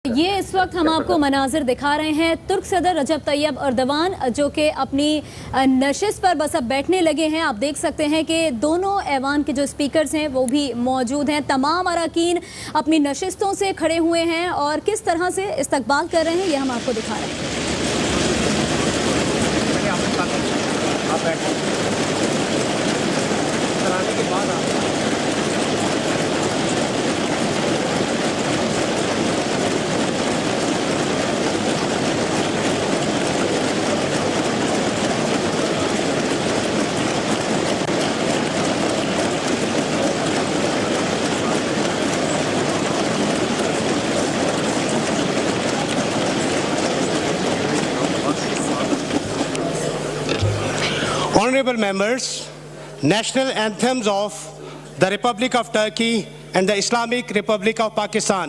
یہ اس وقت ہم آپ کو مناظر دکھا رہے ہیں ترک صدر رجب طیب اردوان جو کہ اپنی نشست پر بس اب بیٹھنے لگے ہیں۔ آپ دیکھ سکتے ہیں کہ دونوں ایوان کے جو سپیکرز ہیں وہ بھی موجود ہیں۔ تمام اراکین اپنی نشستوں سے کھڑے ہوئے ہیں اور کس طرح سے استقبال کر رہے ہیں یہ ہم آپ کو دکھا رہے ہیں۔ Honorable members, national anthems of the Republic of Turkey and the Islamic Republic of Pakistan.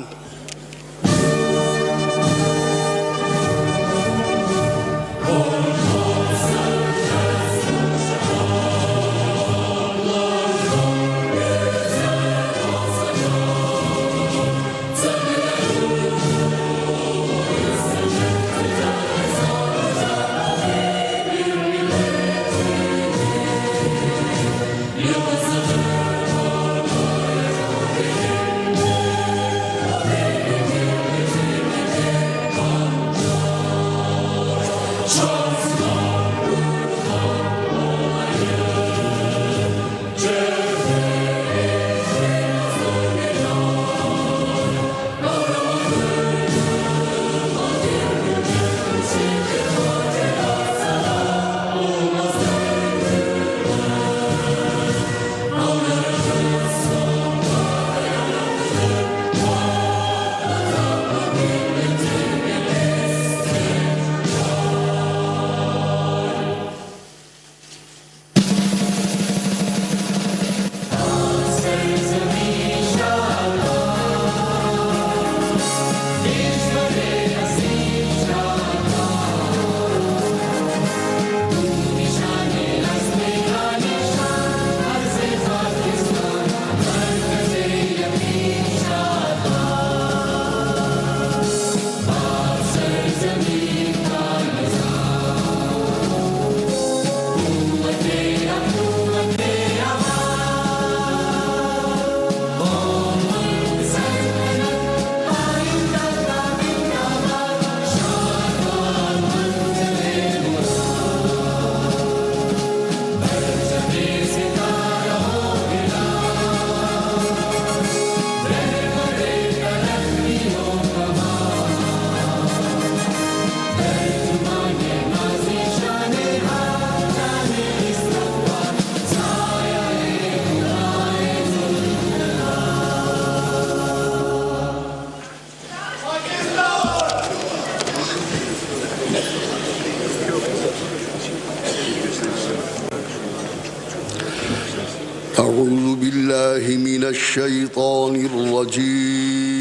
أعوذ بالله من الشيطان الرجيم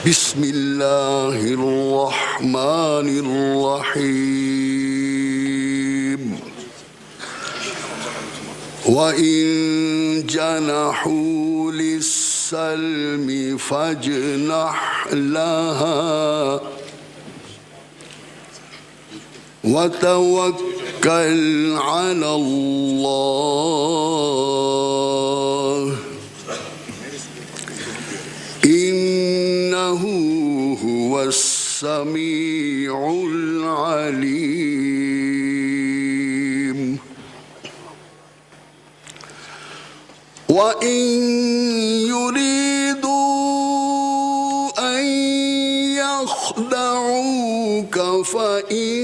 بسم الله الرحمن الرحيم وإن جنحوا للسلم فاجنح لها وتوكل على الله إنه هو السميع العليم وإن يريدوا أن يخدعوك فإن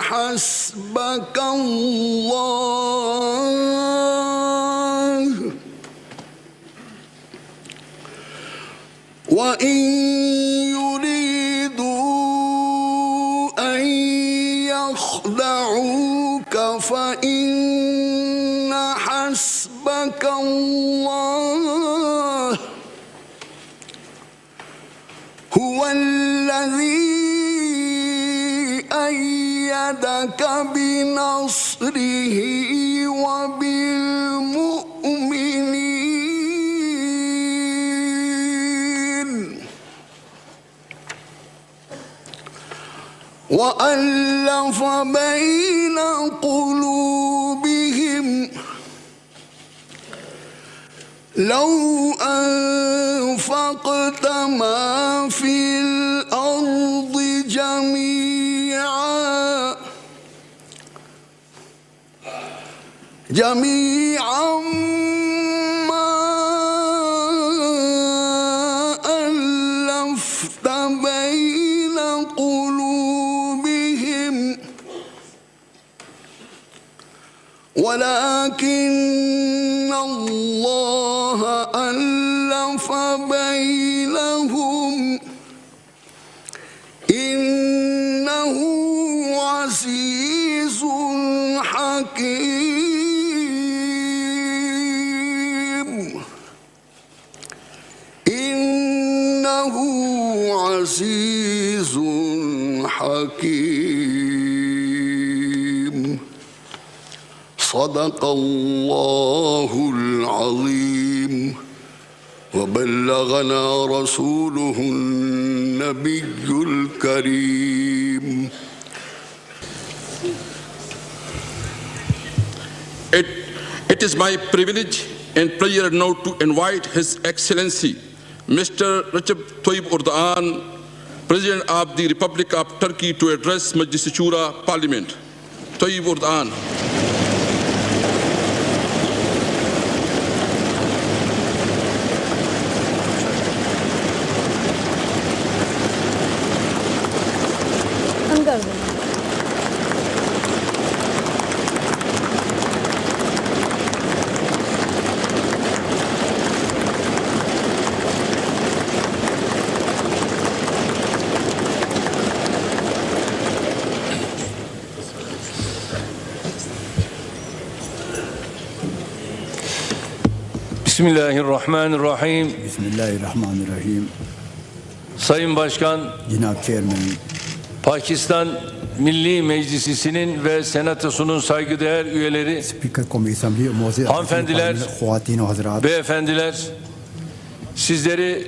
حسبك الله وإن يريدوا أن يخدعوك فإن حسبك الله هو الذي أيدك بنصره وبالمؤمنين وألف بين قلوبهم لو أنفقت ما في الأرض جميعا ما ألفت بين قلوبهم ولكن الله ألف بينهم إنه عزيز حكيم إنه عزيز حكيم صدق الله العظيم وبلغنا رسوله النبي الكريم. It is my privilege and pleasure now to invite His Excellency Mr. Recep Tayyip Erdogan, President of the Republic of Turkey, to address Majlis Shura Parliament. Tayyip Erdogan. Bismillahirrahmanirrahim. Bismillahirrahmanirrahim. Sayın Başkan, Cenab-ı Chairman, Pakistan Milli Meclisi'nin ve Senatosu'nun saygıdeğer üyeleri, Speaker Qawmi Assembly, Muazzez hanımefendiler, Khawatin ve Hazrat, beyefendiler, sizleri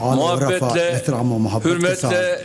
muhabbetle, hürmetle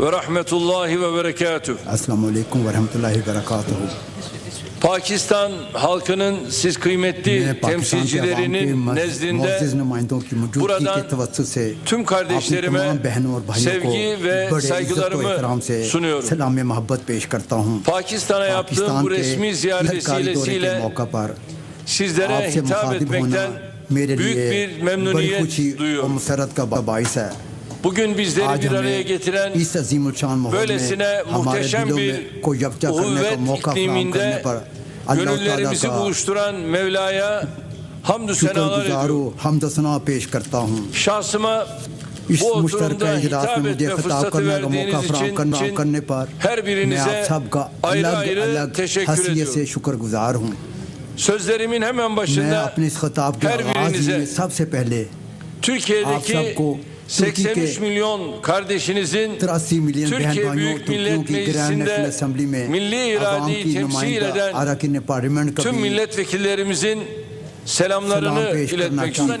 ve Rahmetullahi ve Berekatuhu. Assalamu alaikum ve rahmetullahi ve berekatuhu. Pakistan halkının siz kıymetli temsilcilerinin nezdinde buradan tüm kardeşlerime sevgi ve saygılarımı sunuyorum. Pakistan'a yaptığım bu resmi ziyaret vesilesiyle sizlere hitap etmekten büyük bir memnuniyet duyuyorum. Bugün bizleri bir araya getiren böylesine muhteşem bir uhuvvet ikliminde gönüllerimizi buluşturan Mevla'ya hamdü senalar ediyorum. Şahsıma bu oturumda hitap etme fırsatı verdiğiniz için her birinize ayrı ayrı teşekkür ediyorum. Sözlerimin hemen başında her birinize Türkiye'deki 83 milyon kardeşinizin Türkiye Büyük Millet Meclisi'nde milli iradeyi temsil eden tüm milletvekillerimizin selamlarını iletmek istiyorum.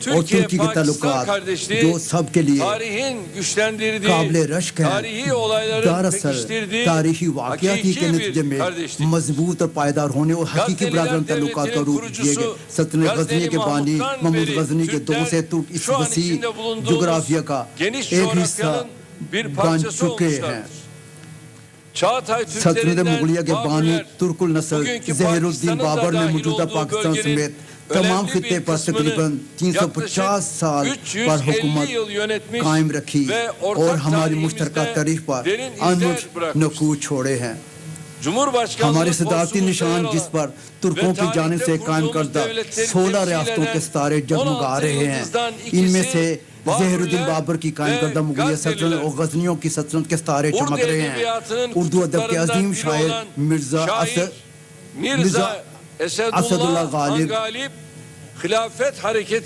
اور ترکی کے تعلقات جو سب کے لیے قابل رشک ہیں، دراصل تاریخی واقعاتی کے نتیجے میں مضبوط اور پائیدار ہونے اور حقیقی برادران تعلقات کا روپ دیے گئے۔ سلطنت غزنی کے بانی محمود غزنی کے دور سے ترک اس وسیع جغرافیہ کا ایک حصہ بن چکے ہیں۔ سلطنت مغلیہ کے بانی ترک النسل ظہیر الدین بابر نے موجودہ پاکستان سمیت تمام خطے پر تقریباً 350 سال پر حکومت قائم رکھی اور ہماری مشترکہ تاریخ پر انمٹ نقوش چھوڑے ہیں۔ ہمارے صدارتی نشان جس پر ترکوں کی جانب سے قائم کردہ 16 ریاستوں کے ستارے جگمگا رہے ہیں، ان میں سے ظہیر الدین بابر کی قائم کردہ مغلیہ سلطنت اور غزنیوں کی سلطنت کے ستارے چمک رہے ہیں۔ اردو ادب کے عظیم شاعر مرزا اسد اللہ غالب،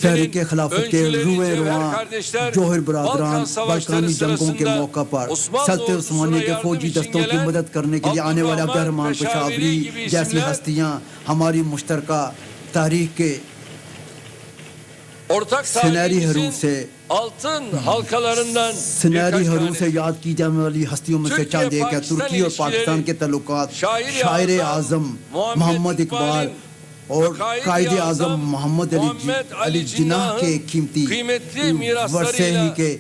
تحریک خلافت کے روئے رواں جوہر برادران بالکانی جنگوں کے موقع پر سلطنت عثمانیہ کے فوجی دستوں کی مدد کرنے کے لیے آنے والے عبد الرحمن پشاوری جیسی ہستیاں ہماری مشترکہ تاریخ کے سنہری حروف سے یاد کی جانے والی ہستیوں میں سے چند ایک ہے۔ ترکی اور پاکستان کے تعلقات شاعر اعظم محمد اقبال اور قائد اعظم محمد علی جناح کے قیمتی ورثے ہی کے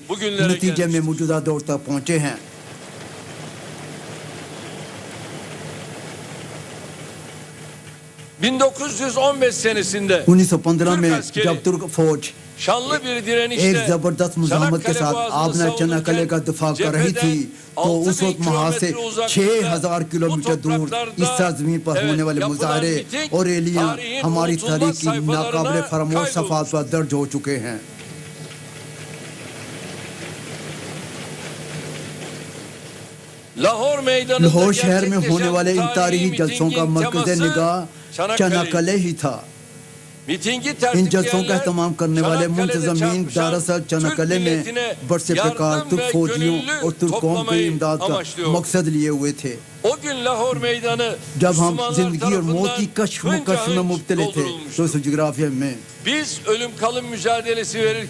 نتیجے میں موجودہ دور تک پہنچے ہیں۔ 1915 میں جب ترک فوج ایک زبردست مزاحمت کے ساتھ آبنا چناکلے کا دفاع کر رہی تھی تو اس وقت محاذ سے 6000 کلومیٹر دور اس سرزمین پر ہونے والے مظاہرے اور ریلیاں ہماری تاریخ کی ناقابل فراموش صفحات پر درج ہو چکے ہیں۔ لاہور شہر میں ہونے والے ان تاریخی جلسوں کا مرکز نگاہ چناکلے ہی تھا۔ ان جلسوں کا اہتمام کرنے والے منتظمین دراصل چناکلے میں برسپیکار ترک فوجیوں اور ترک قوم کی امداد کا مقصد لیے ہوئے تھے۔ جب ہم زندگی اور موت کی کشمکش میں مبتلا تھے تو اس جغرافیہ میں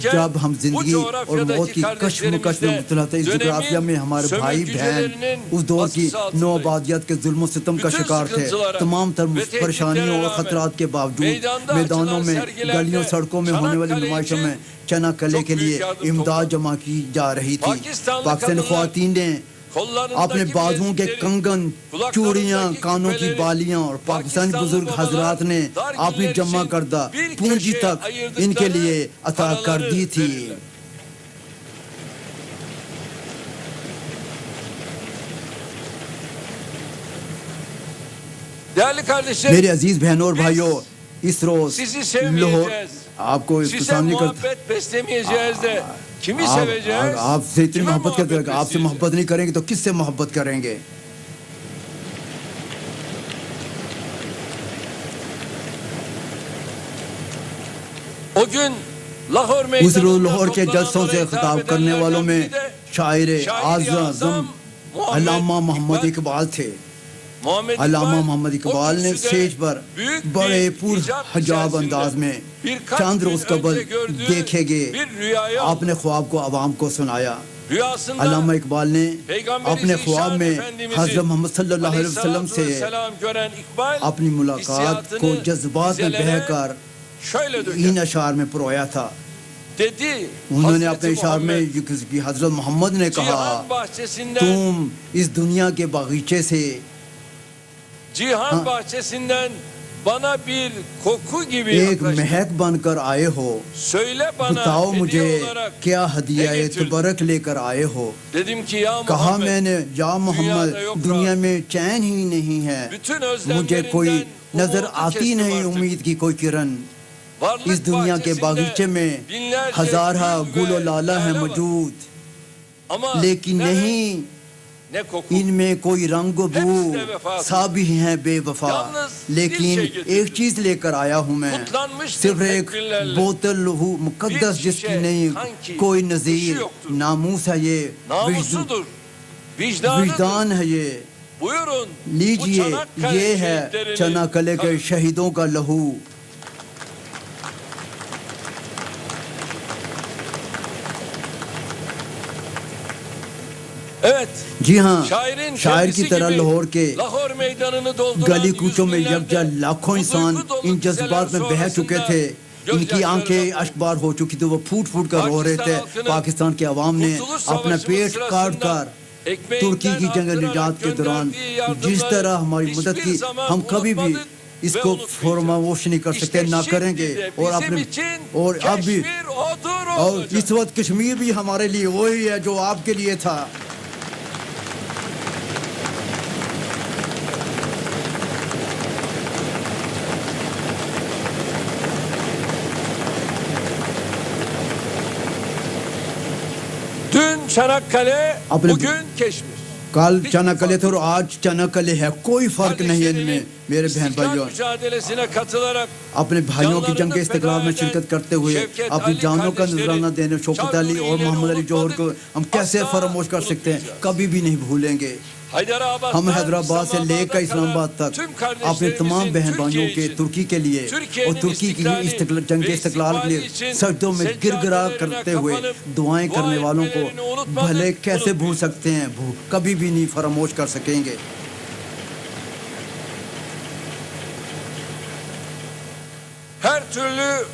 جب ہم زندگی اور موت کی کشمکش میں مبتلا تھے، اس جغرافیہ میں ہمارے بھائی بہن اس دور کی نو آبادیات کے ظلم و ستم کا شکار تھے۔ تمام تر پریشانیوں اور خطرات کے باوجود میدانوں میں، گلیوں، سڑکوں میں ہونے والی نمائشوں میں چناکلے کے لیے امداد جمع کی جا رہی تھی۔ پاکستانی خواتین نے اپنے بازوؤں کے کنگن، چوڑیاں، کانوں کی بالیاں اور پاکستانی بزرگ حضرات نے اپنی جمع کردہ پونجی تک ان کے لیے عطا کر دی تھی۔ میرے عزیز بہنوں اور بھائیوں، اس روز لاہور آپ کو سامنے کرتا آپ سے اتنی محبت کرتے ہیں، آپ سے محبت نہیں کریں گے تو کس سے محبت کریں گے؟ اس روز لاہور کے جلسوں سے خطاب کرنے والوں میں شاعر اعظم علامہ محمد اقبال تھے۔ علامہ محمد اقبال نے اسٹیج پر بڑے پر حجاب انداز میں چند روز قبل دیکھے گئے اپنے خواب کو عوام کو سنایا۔ علامہ اقبال نے اپنے خواب میں حضرت محمد صلی اللہ علیہ وسلم سے اپنی ملاقات کو جذبات میں بہہ کر ان اشعار میں پرویا تھا۔ انہوں نے اپنے اشعار میں حضرت محمد نے کہا، تم اس دنیا کے باغیچے سے ایک مہک بن کر آئے ہو، بتاؤ مجھے کیا ہدیہ تبرک لے کر آئے ہو۔ کہا میں نے، یا محمد دنیا میں چین ہی نہیں ہے، مجھے کوئی نظر آتی نہیں امید کی کوئی کرن۔ اس دنیا کے باغیچے میں ہزارہ گل و لالہ ہے موجود، لیکن نہیں ان میں کوئی رنگ و بو، سابی ہیں بے وفا۔ لیکن ایک چیز لے کر آیا ہوں میں، صرف ایک بوتل لہو مقدس جس کی نہیں کوئی نظیر۔ ناموس ہے یہ، وجدان ہے یہ، لیجئے یہ ہے چناکلے کے شہیدوں کا لہو۔ Evet. جی ہاں Şairin شاعر کی kendisi طرح gibi لاہور کے Lahor meydanını dolduran گلی کوچوں میں yüz یکجا binlerce لاکھوں انسان huzurlu dolu ان dizeler جذبات میں بہہ چکے sonrasında تھے ان کی آنکھیں gözyaşlarına اشکبار ہو چکی تھی وہ پھوٹ پھوٹ کر رو رہے تھے پاکستان کے عوام نے Kurtuluş اپنا Savaşımız پیٹ کاٹ sırasında کر ترکی کی جنگ نجات کے دوران جس طرح ہماری مدد کی ہم کبھی بھی اس کو فراموش نہیں کر سکتے نہ کریں گے اور اب بھی اور اس وقت کشمیر بھی ہمارے لیے وہی ہے جو آپ کے لیے تھا Dün Çanakkale, Abla- bugün Keşmir. کل چناکلے تھے اور آج چناکلے ہے کوئی فرق نہیں ہے ان میں میرے بہن بھائیوں mücadelesine katılarak اپنے بھائیوں کی جنگ استقلال میں شرکت کرتے ہوئے اپنی جانوں کا نذرانہ دینے شوکت علی اور محمد علی جوہر کو ہم کیسے فراموش کر سکتے ہیں کبھی بھی نہیں بھولیں گے ہم حیدرآباد سے لے کر اسلام آباد تک اپنے تمام بہن بھائیوں کے ترکی کے لیے اور ترکی کی جنگ استقلال کے لیے سجدوں میں گر گرا کرتے ہوئے دعائیں کرنے والوں کو بھلے کیسے بھول سکتے ہیں کبھی بھی نہیں فراموش کر سکیں گے her türlü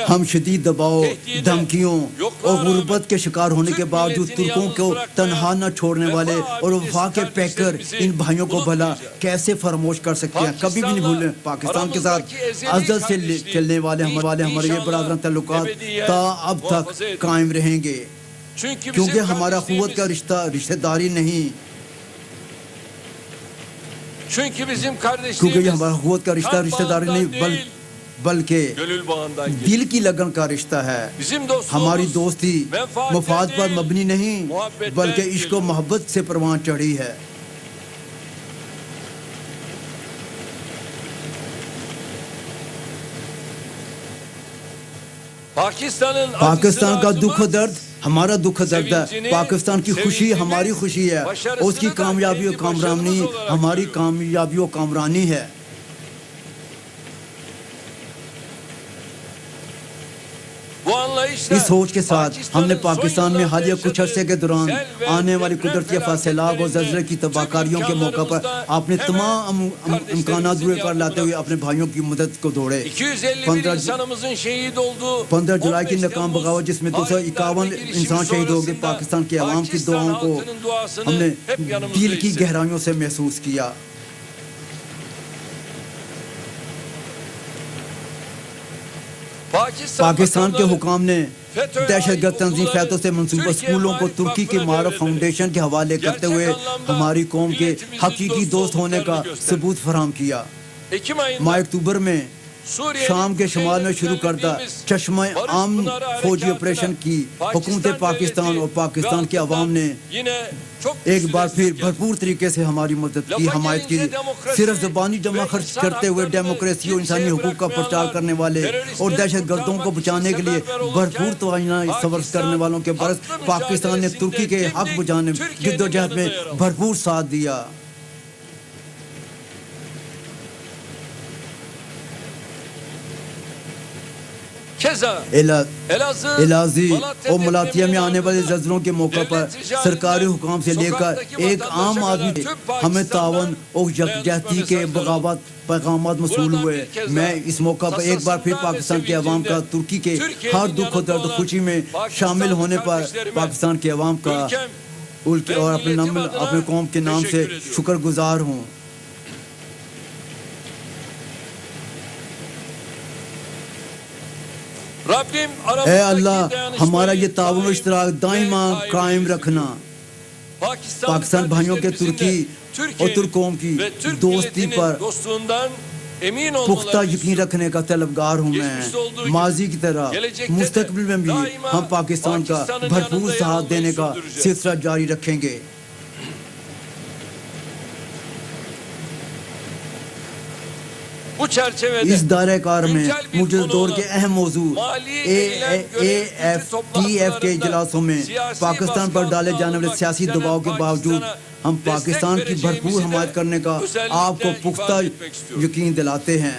ہم شدید دباؤ دھمکیوں اور غربت کے شکار ہونے کے باوجود ترکوں کو تنہا نہ چھوڑنے والے اور وفا کے پیکر ان بھائیوں کو بھلا کیسے فراموش کر سکتے ہیں کبھی بھی نہیں بھولیں پاکستان کے ساتھ عزت سے چلنے والے ہمارے یہ برادران تعلقات تا اب تک قائم رہیں گے کیونکہ ہمارا قوت کا رشتہ داری نہیں کیونکہ یہ ہمارا قوت کا رشتہ داری نہیں بلکہ دل کی لگن کا رشتہ ہے ہماری دوستی مفاد پر مبنی نہیں بلکہ عشق و محبت سے پروان چڑھی ہے پاکستان کا دکھ و درد ہمارا دکھ و درد ہے پاکستان کی خوشی ہماری خوشی ہے اس کی کامیابی و کامرانی ہماری کامیابی و کامرانی ہے اس سوچ کے ساتھ ہم نے پاکستان میں حالیہ کچھ عرصے کے دوران آنے والی قدرتی سیلاب اور زلزلے کی تباہ کاریوں کے موقع پر اپنے تمام امکانات دور کر لاتے ہوئے اپنے بھائیوں کی مدد کو دوڑے 15 جولائی کی ناکام بغاوت جس میں 251 انسان شہید ہو گئے پاکستان کے عوام کی دعاؤں کو ہم نے دل کی گہرائیوں سے محسوس کیا پاکستان کے حکام نے دہشت گرد تنظیم فیتو سے منسوبہ اسکولوں کو ترکی کے معرف فاؤنڈیشن کے حوالے کرتے ہوئے ہماری قوم کے حقیقی دوست ہونے کا ثبوت فراہم کیا ماہ اکتوبر میں شام کے شمال میں شروع کردہ چشمہ امن فوجی آپریشن کی حکومت پاکستان اور پاکستان کے عوام نے ایک بار پھر بھرپور طریقے سے ہماری مدد کی حمایت کی صرف زبانی جمع خرچ کرتے ہوئے ڈیموکریسی اور انسانی حقوق کا پرچار کرنے والے اور دہشت گردوں کو بچانے کے لیے بھرپور توانائی صرف کرنے والوں کے برعکس پاکستان نے ترکی کے حق بجانے جدوجہد میں بھرپور ساتھ دیا الازی اور ملاتیا میں آنے والے زلزلوں کے موقع پر سرکاری حکام سے لے کر ایک عام آدمی ہمیں تعاون اور یکجہتی کے پیغامات موصول ہوئے میں اس موقع پر ایک بار پھر پاکستان کے عوام کا ترکی کے ہر دکھ و درد خوشی میں شامل ہونے پر پاکستان کے عوام کا اور اپنے قوم کے نام سے شکر گزار ہوں اے اللہ ہمارا یہ تعاون و اشتراک دائما قائم رکھنا پاکستان بھائیوں کے ترکی اور ترک قوم کی دوستی پر پختہ یقین رکھنے کا طلبگار ہوں میں ماضی کی طرح مستقبل میں بھی ہم پاکستان کا بھرپور ساتھ دینے کا سلسلہ جاری رکھیں گے اس دائرہ کار میں موجودہ دور کے اہم موضوع AFTF کے اجلاسوں میں پاکستان پر ڈالے جانے والے سیاسی دباؤ کے باوجود ہم پاکستان کی بھرپور حمایت کرنے کا آپ کو پختہ یقین دلاتے ہیں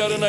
yarına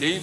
değil.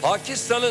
Pakistan'ın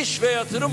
İş ve yatırım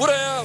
buraya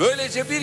böylece bir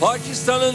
Pakistan'ın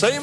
Sayın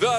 ve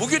Bugün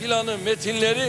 planı metinleri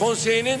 Konseyi'nin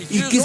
21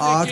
8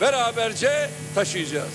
beraberce taşıyacağız.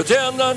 Öte yandan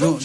çok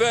ve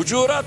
Hucurat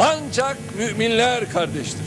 Ancak müminler kardeştir.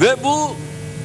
Ve bu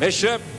meşrep,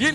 dil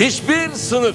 Hiçbir sınır,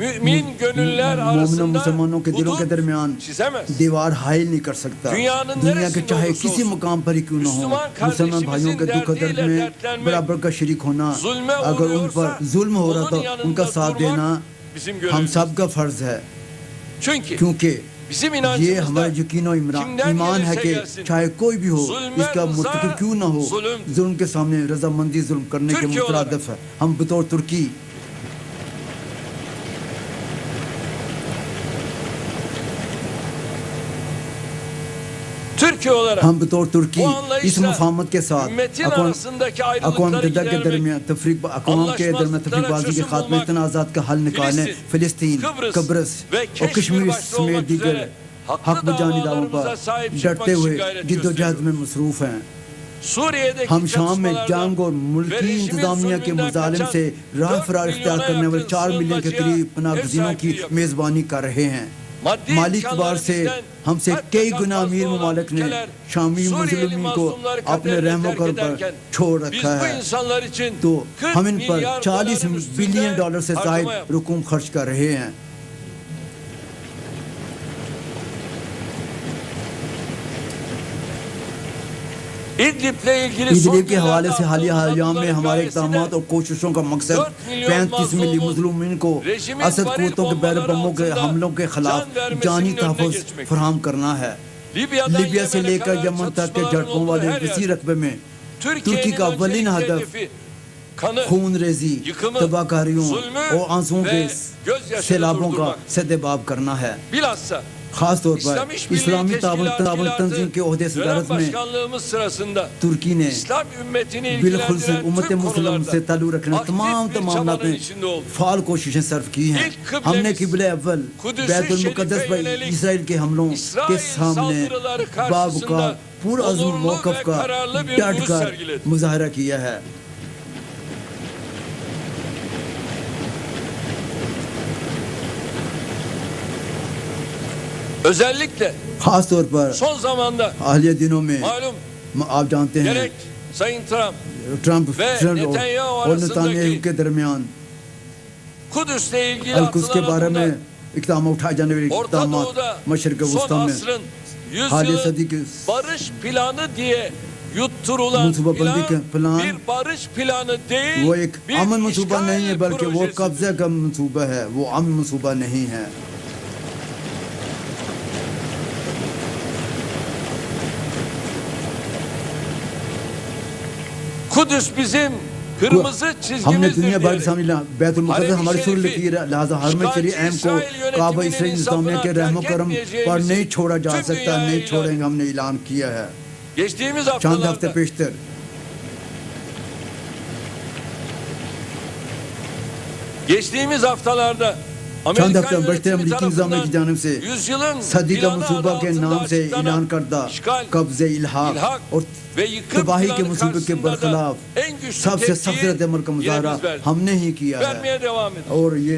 mümin gönüller مومنوں arasında مسلمانوں کے دلوں کے hudut درمیان çizemez. دیوار حائل نہیں کر سکتا. Dünyanın دنیا کے neresinde چاہے olursa کسی olsun, مقام پر ہی کیوں نہ ہو Müslüman مسلمان بھائیوں کے kardeşimizin دکھ و درد derdiyle میں dertlenmek, برابر کا شریک ہونا, zulme اگر ان پر uğruyorsa ظلم ہو رہا onun تو ان کا yanında ساتھ durmak دینا bizim ہم görevimiz. سب کا فرض ہے. Çünkü کیونکہ bizim یہ inancımızda ہمارا یقین و kimden ایمان ہے gelirse کہ gelsin, چاہے کوئی بھی ہو zulme اس کا rıza, مرتکب کیوں نہ ہو zulüm. ظلم کے سامنے رضامندی ظلم کرنے کے Türkiye olarak مترادف ہے. ہم بطور ترکی Türkiye olarak ہم بطور ترکی bu اس anlayışla مفاہمت کے ساتھ ümmetin اقوام arasındaki اقوام ayrılıkları متحدہ کے gidermek, درمیان اقوام کے درمیان تفریق بازی کے خاتمے تنازعات کا حل نکالنے فلسطین قبرص اور کشمیر سمیت دیگر حق بجانی دعووں پر ڈٹتے ہوئے جد و جہد میں مصروف ہیں. Suriye'deki ہم شام میں çatışmalarda جنگ اور ve ملکی rejimin انتظامیہ کے zulmünden مظالم kaçan سے راہ 4 فرار اختیار milyona کرنے والے yakın 4 ملین کے sığınmacıya قریب پناہ ev گزینوں کی sahipliği yapıyor. میزبانی کر رہے ہیں. Maddi مالی اعتبار سے ہم سے کئی گنا امیر ممالک نے شامی مظلومین کو اپنے رحم و کرم پر چھوڑ رکھا ہے, تو ہم ان پر 40 بلین ڈالر سے زائد رقوم خرچ کر رہے ہیں. ادلب کے حوالے سے حالیہ ایام میں ہمارے اقدامات اور کوششوں کا مقصد 35 ملی مظلومین کو اسد قوتوں کے بیر بموں کے حملوں کے خلاف جانی تحفظ فراہم کرنا ہے. لیبیا سے لے کر یمن تک کے جھڑپوں والے وسیع رقبے میں ترکی کا اولین ہدف خون ریزی, تباہ کاریوں اور آنسوؤں کے سیلابوں کا سدباب کرنا ہے. خاص طور پر اسلامی تعاون تنظیم کے عہدے صدارت میں ترکی نے بالخصوص امت مسلم سے تعلق رکھنے تمام معاملات میں فعال کوششیں صرف کی ہیں. ہم نے قبلہ اول بیت المقدس پر اسرائیل کے حملوں کے سامنے باب کا پرعزم موقف کا ڈٹ کر مظاہرہ کیا ہے. Özellikle خاص طور پر son zamanda حالیہ دنوں میں malum آپ جانتے ہیں gerek Sayın Trump Trump Netanyahu اور نتانیاہو arasındaki کے درمیان Kudüs'le ilgili القدس کے بارے میں atılan اقدام اٹھائے جانے والے Orta اقدامات Doğu'da مشرق son وسطی میں asrın حالیہ صدی yüzyılın کے barış planı diye yutturulan منصوبہ بندی کا plan plan bir barış planı değil, وہ ایک bir امن منصوبہ نہیں ہے işgal بلکہ وہ projesi. قبضہ کا منصوبہ ہے, وہ امن منصوبہ نہیں ہے. Kudüs bizim kırmızı ہم نے çizgimizdir دنیا بھر کے diyerek سامنے بیت المقدس ہماری سر لکیر ہے, لہذا حرم شریف اہم کو کعبہ اسرائیل اسلامیہ کے رحم و کرم پر نہیں چھوڑا جا سکتا, نہیں چھوڑیں گے, ہم نے اعلان کیا ہے. geçtiğimiz چند ہفتے haftalarda پیشتر geçtiğimiz haftalarda چند ہفتے Amerikan بڑھتے yönetimi امریکی انتظامیہ کی tarafından جانب سے yüzyılın صدی کا planı منصوبہ adı کے altında نام سے açıklanan اعلان کردہ işgal, قبض الحاق ilhak اور ve yıkım تباہی کے planı منصوبے کے karşısında برخلاف da en güçlü سب سے سخت رد عمل کا tepkiyi مظاہرہ yine biz verdik. ہم نے ہی کیا ہے Vermeye devam ediyoruz. اور یہ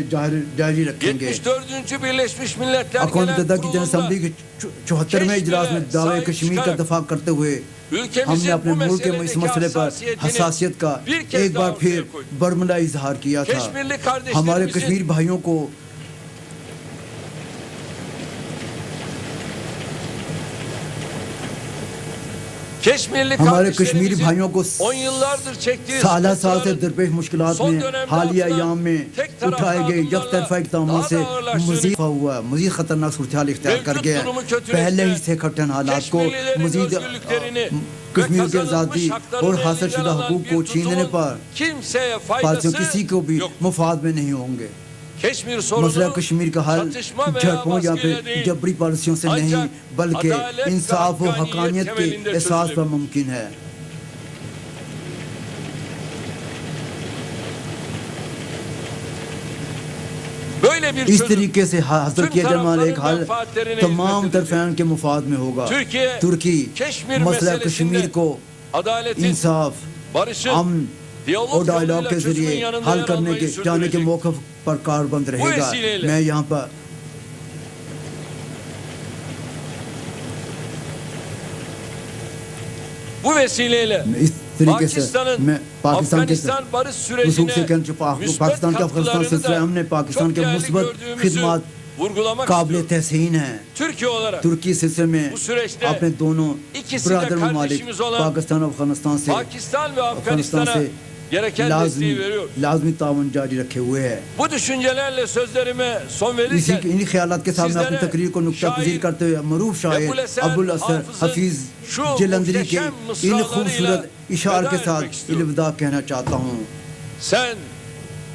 جاری رکھیں گے. 74. Birleşmiş Milletler اقوام Genel متحدہ کی جنرل اسمبلی Kurulu'nda کے 74ویں اجلاس میں دعوے کشمیر کا دفاع کرتے ہوئے ہم نے اپنے ملک کے اس مسئلے پر حساسیت کا ایک بار پھر برملا اظہار کیا تھا. ہمارے کشمیر بھائیوں کو ہمارے کشمیری بھائیوں کو سالہ سال سے درپیش مشکلات میں حالیہ ایام میں اٹھائے گئے یک طرفہ اقدامات سے مزید خطرناک صورتحال اختیار کر گیا. پہلے ہی سے کٹھن حالات کو مزید کشمیر کی آزادی اور حاصل شدہ حقوق کو چھیننے پر پارٹیوں کسی کو بھی مفاد میں نہیں ہوں گے. مسئلہ کشمیر کا حل جھڑپوں یا پھر جبری پالیسیوں سے نہیں بلکہ انصاف و حقانیت کے احساس پر ممکن ہے. اس طریقے سے حاصل کیا جانے والا ایک حل تمام طرفین کے مفاد میں ہوگا. ترکی مسئلہ کشمیر کو انصاف, امن اور ڈائیلاگ کے ذریعے حل کرنے کے جانے کے موقف پر کاربند رہے گا. میں یہاں پر Bu vesileyle طریقے سے میں پاکستان کے Afganistan barış رسوخ سے sürecine کہنا چاہتا ہوں پاکستان کے افغانستان سلسلے ہم نے پاکستان کے مثبت خدمات vurgulamak قابل istiyorum. تحسین ہیں. Türkiye olarak ترکی سلسلے میں bu süreçte اپنے دونوں ikisi de برادر ممالک kardeşimiz olan پاکستان اور افغانستان سے Pakistan ve Afganistan'a gereken desteği veriyor. لازمی تعاون جاری رکھے ہوئے ہے. Bu düşüncelerle sözlerime son verirken انہی خیالات کے ساتھ میں اپنی تقریر کو نقطہ پذیر کرتے ہوئے معروف شاعر ابوالاسر حفیظ جلندری کے ان خوبصورت اشعار کے ساتھ الوداع کہنا چاہتا ہوں. sen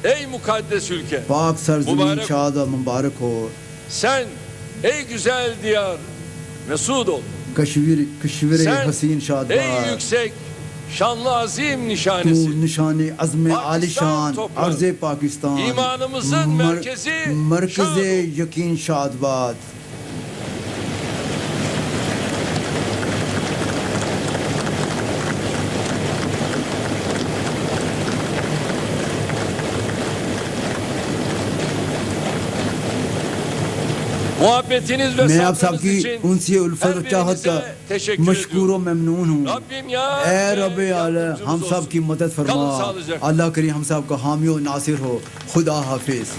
ey mukaddes ülke, پاک سرزمین شاد و مبارک ہو. sen ey güzel diyar mesud ol. کشور حسین شاد Ey باد yüksek şanlı azim تو nişanesi. نشان عزم عالی شان عرض پاکستان İmanımızın merkezi مرکز şad ol. یقین شاد باد. Muhabbetiniz ve میں آپ سب sabrınız کی için انسی الفت و her چاہت کا birinize teşekkür مشکور و ediyorum. ممنون ہوں. Rabbim ya اے رب اعلی ہم سب کی مدد kalın فرما. sağlıcakla. اللہ کریم ہم سب کا حامی و ناصر ہو. خدا حافظ.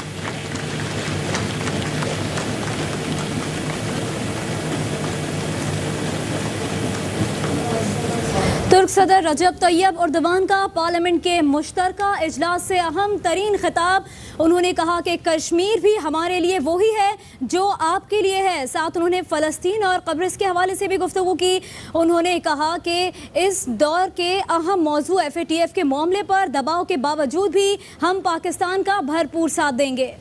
ترک صدر رجب طیب اردوان کا پارلیمنٹ کے مشترکہ اجلاس سے اہم ترین خطاب. انہوں نے کہا کہ کشمیر بھی ہمارے لیے وہی ہے جو آپ کے لیے ہے. ساتھ انہوں نے فلسطین اور قبرص کے حوالے سے بھی گفتگو کی. انہوں نے کہا کہ اس دور کے اہم موضوع FATF کے معاملے پر دباؤ کے باوجود بھی ہم پاکستان کا بھرپور ساتھ دیں گے.